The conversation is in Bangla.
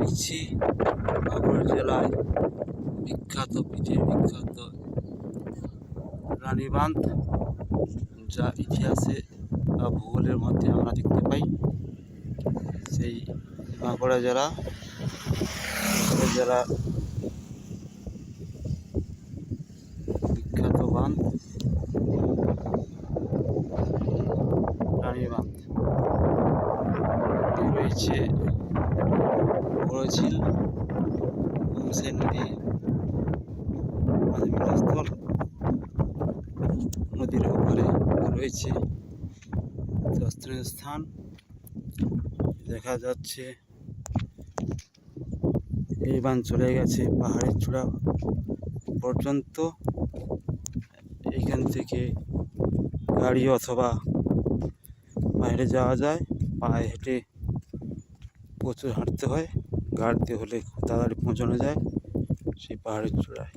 দেখছি বাঁকুড়া জেলায় পৃথিবীর বিখ্যাত রানীবাঁধ, যা ইতিহাসে বা ভূগোলের মধ্যে আমরা দেখতে পাই। সেই বাঁকুড়া জেলার বিখ্যাত বাঁধ রানীবাঁধ রয়েছে বড়ঝিল সেই মিলনস্থল। নদীর ওপারে রয়েছে দর্শনীয় স্থান। দেখা যাচ্ছে এই বাঁধ চলে গেছে পাহাড়ের চূড়া পর্যন্ত। এইখান থেকে গাড়ি অথবা বাইরে যাওয়া যায়, পায়ে হেঁটে প্রচুর হাঁটতে হয়। গাড়িতে হলে খুব তাড়াতাড়ি পৌঁছানো যায় সেই পাহাড়ের চূড়ায়।